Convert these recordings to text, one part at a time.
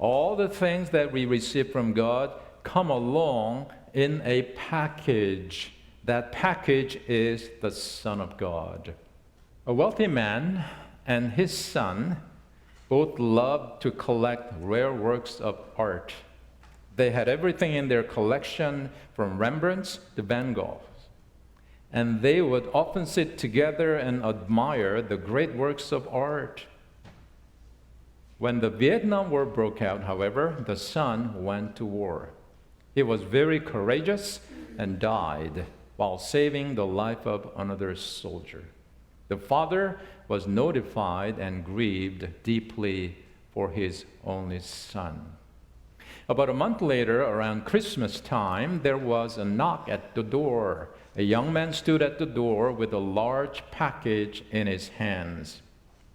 All the things that we receive from God come along in a package. That package is the Son of God. A wealthy man and his son both loved to collect rare works of art. They had everything in their collection, from Rembrandts to Van Gogh. And they would often sit together and admire the great works of art. When the Vietnam War broke out, however, the son went to war. He was very courageous and died while saving the life of another soldier. The father was notified and grieved deeply for his only son. About a month later, around Christmas time, there was a knock at the door. A young man stood at the door with a large package in his hands.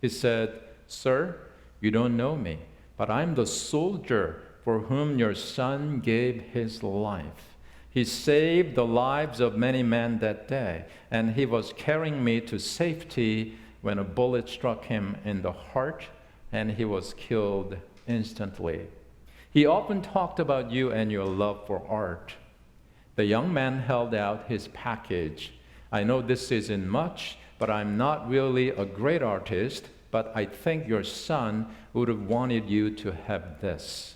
He said, "Sir, you don't know me, but I'm the soldier for whom your son gave his life. He saved the lives of many men that day, and he was carrying me to safety when a bullet struck him in the heart, and he was killed instantly. He often talked about you and your love for art." The young man held out his package. "I know this isn't much, but I'm not really a great artist, but I think your son would have wanted you to have this."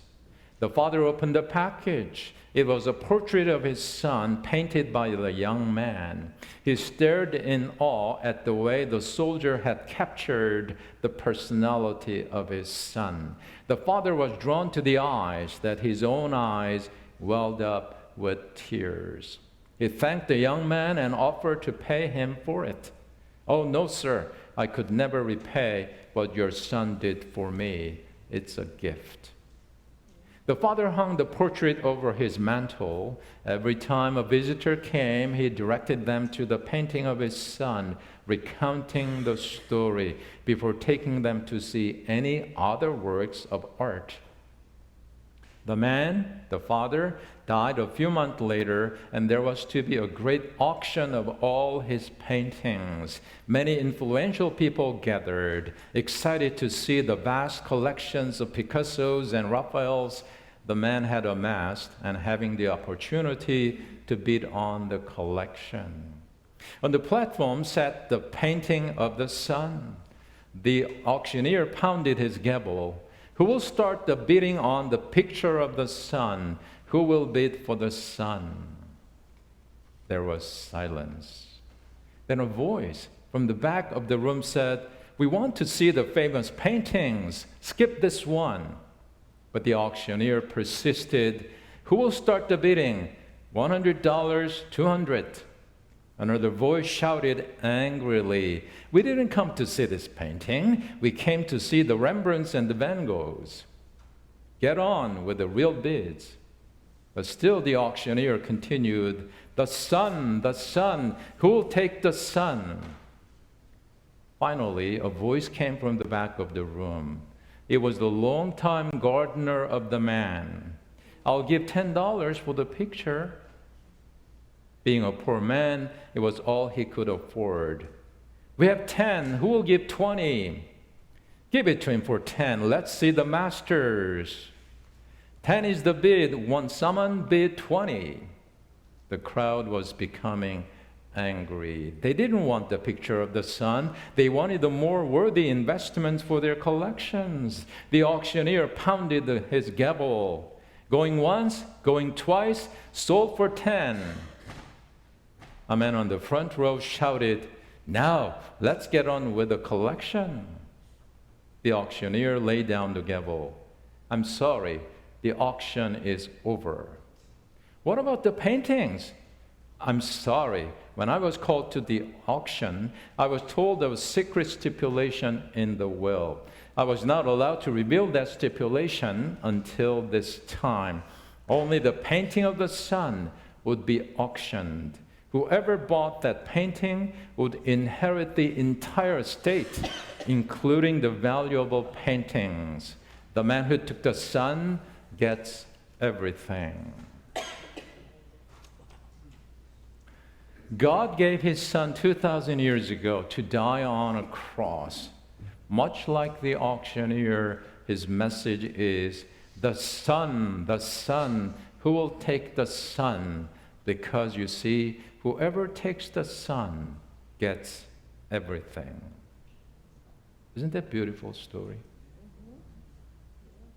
The father opened the package. It was a portrait of his son painted by the young man. He stared in awe at the way the soldier had captured the personality of his son. The father was drawn to the eyes, that his own eyes welled up with tears. He thanked the young man and offered to pay him for it. "Oh, no, sir, I could never repay what your son did for me. It's a gift." The father hung the portrait over his mantle. Every time a visitor came, he directed them to the painting of his son, recounting the story before taking them to see any other works of art. The man, the father, died a few months later, and there was to be a great auction of all his paintings. Many influential people gathered, excited to see the vast collections of Picassos and Raphaels the man had amassed, and having the opportunity to bid on the collection. On the platform sat the painting of the son. The auctioneer pounded his gavel. "Who will start the bidding on the picture of the son? Who will bid for the son?" There was silence. Then a voice from the back of the room said, "We want to see the famous paintings. Skip this one." But the auctioneer persisted. "Who will start the bidding? $100, $200. Another voice shouted angrily, "We didn't come to see this painting. We came to see the Rembrandts and the Van Goghs. Get on with the real bids." But still the auctioneer continued, the son, who will take the son?" Finally, a voice came from the back of the room. It was the longtime gardener of the man. "I'll give $10 for the picture." Being a poor man, it was all he could afford. "We have 10. Who will give 20? "Give it to him for 10. Let's see the masters." 10 is the bid. One someone bid 20. The crowd was becoming angry. They didn't want the picture of the son. They wanted the more worthy investments for their collections. The auctioneer pounded his gavel. "Going once, going twice, sold for 10. A man on the front row shouted, "Now, let's get on with the collection." The auctioneer laid down the gavel. "I'm sorry, the auction is over." "What about the paintings?" "I'm sorry. When I was called to the auction, I was told there was secret stipulation in the will. I was not allowed to reveal that stipulation until this time. Only the painting of the son would be auctioned. Whoever bought that painting would inherit the entire estate, including the valuable paintings. The man who took the son gets everything." God gave his son 2,000 years ago to die on a cross. Much like the auctioneer, his message is, The Son, who will take the Son? Because you see, whoever takes the Son gets everything. Isn't that a beautiful story?